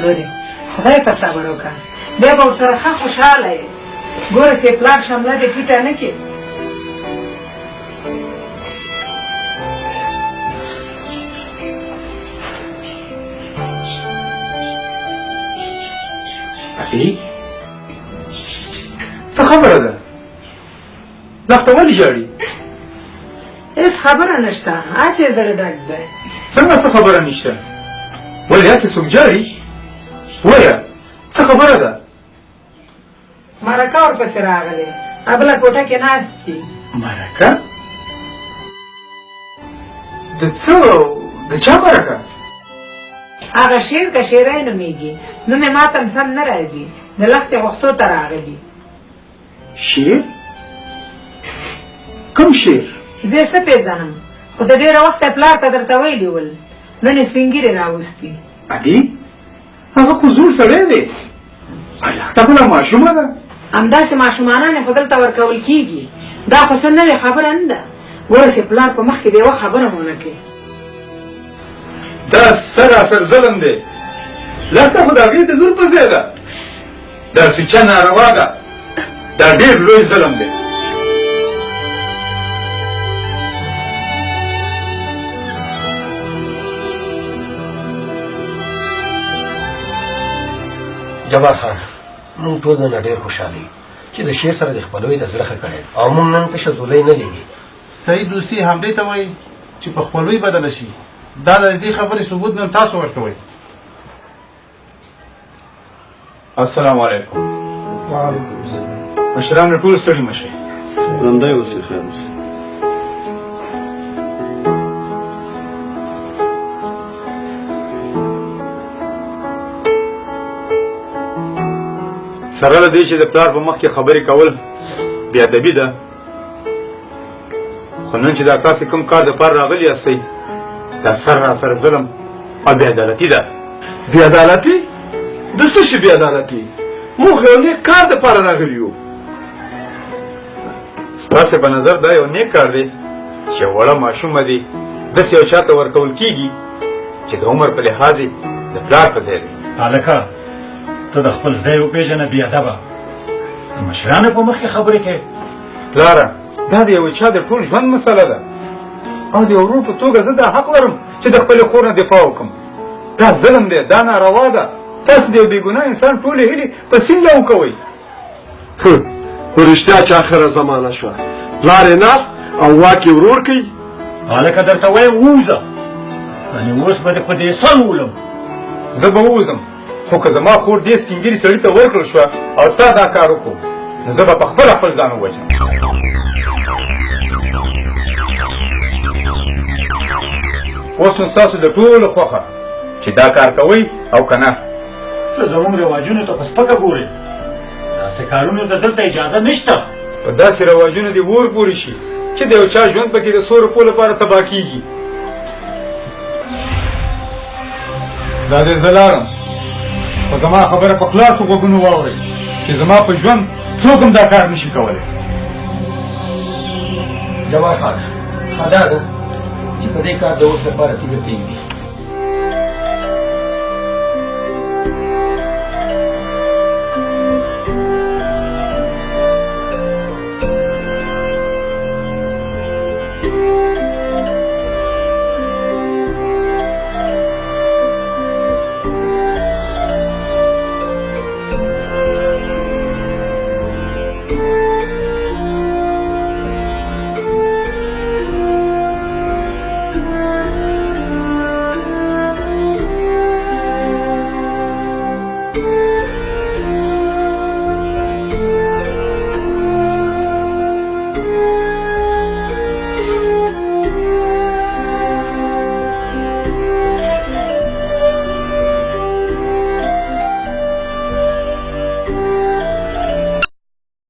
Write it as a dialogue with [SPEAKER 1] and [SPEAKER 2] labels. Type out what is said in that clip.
[SPEAKER 1] کمزورې خدای ته صبر وکړه بیا به ورسره ښه خوشحاله یې ګوره چې پلار شمله دې ټیټه نه کړي
[SPEAKER 2] څه خبره ده لښته ولې ژاړي
[SPEAKER 1] هېڅ خبره نشته هسې یې زړه ډک دی
[SPEAKER 2] څنګه څه خبره نشته ولې هسې څوک ژاړي وایه څه خبره ده
[SPEAKER 1] مرکه ورپسې راغلی بله کوټه کې ناست دي
[SPEAKER 2] مرکه د څه د چا مرکه
[SPEAKER 1] هغه شعر که شعری نومېږي نوم یې ما ته هم سم نه راځي د لښتې غوښتو ته راغلي
[SPEAKER 2] شعر کوم شعر
[SPEAKER 1] زه یې څه پېژنم خو د ډېره وخته پلار ته درته ویلي ول نن یې سپین ږیرې راوستي
[SPEAKER 2] ادې هغه خو زوړ سړی دی لښته خو لا ماشومه ده
[SPEAKER 1] همداسې ماشومانان یې خو دلته ورکول کېږي دا خو څه نوې خبره نه ده ګوره چې پلار په مخ کې د یوه خبره مو ونه کړې
[SPEAKER 2] دا سراسر ظلم دی لښته خو د هغې د لور په ځای ده دا سوچه ناروا ده دا ډېر لوی ظلم دی
[SPEAKER 3] جبار خان موږ ټول نن ډېر خوشحاله یو چې د شعر سره د خپلوۍ د زړه ښه کړی او موږ نن تشه زولۍ نه لیږي
[SPEAKER 4] صحیح دوستي همدې ته وایي چې په خپلوۍ بدله شي دا د دې خبرې ثبوت نن تاسو ورکوئ
[SPEAKER 2] السلام علیکم
[SPEAKER 4] وعلیکم السلام
[SPEAKER 2] مشران ټول ستړي مه شئ
[SPEAKER 4] ژوندی اوسئ خیر اوسئ
[SPEAKER 2] سره له دې چې د پلار په مخ کې خبرې کول بې ادبي ده خو نن چې دا تاسې کوم کار دپاره راغلي یاستئ دا سراسر ظلم او بې عدالتي ده
[SPEAKER 5] بې عدالتي د څه شي بې عدالتي موږ یو نیک کار دپاره راغلي یو
[SPEAKER 2] ستاسې په نظر دا یو نیک کار دی چې وړه ماشومه دی داسې یو چا ته ورکول کېږي چې د عمر په لحاظ یې د پلار په ځای دی
[SPEAKER 6] هلکه ته د خپل ځای وپېژنه بې ادبه د مشرانو په مخ کې خبرې کوې
[SPEAKER 2] پلاره دا د یوه چا د ټول ژوند مسله ده او د یو ورور په توګه زه دا حق لرم چې د خپلې خور نه دفاع وکړم دا ظلم دی دا ناروا ده تاسو د یو بېګناه انسان ټولې هیلې په سیند لاوکوئ
[SPEAKER 5] خو رښتیا چې آخره زمانه شوه پلار یې ناست او واک یې ورور کوي
[SPEAKER 6] هلکه درته وایم ووځه یعنې اوس به دې په دې سر وولم
[SPEAKER 2] زه به ووځم خو که زما خور دې سپین ږیري سړي ته ورکړل شوه او تا دا کار وکړو نو زه به په خپله خپل ځان ووژنم اوس نو ستاسو د ټولو خوښه چې دا کار کوئ او که نه
[SPEAKER 6] ته زموږ رواجونو ته په سپکه ګورې داسې کارونو ته دلته اجازه نشته
[SPEAKER 2] په داسې رواجونو دې ور پورې شي چې د یو چا ژوند پکې د څو روپو لپاره تباه کېږي دا دې زه لاړم خو زما خبره په خلاصو غوږونو واورئ چې زما په ژوند څوک هم دا کار نشي کولی
[SPEAKER 3] جبار خان دا ده چې په دې کار د اوس لپاره تیږه پرېږدي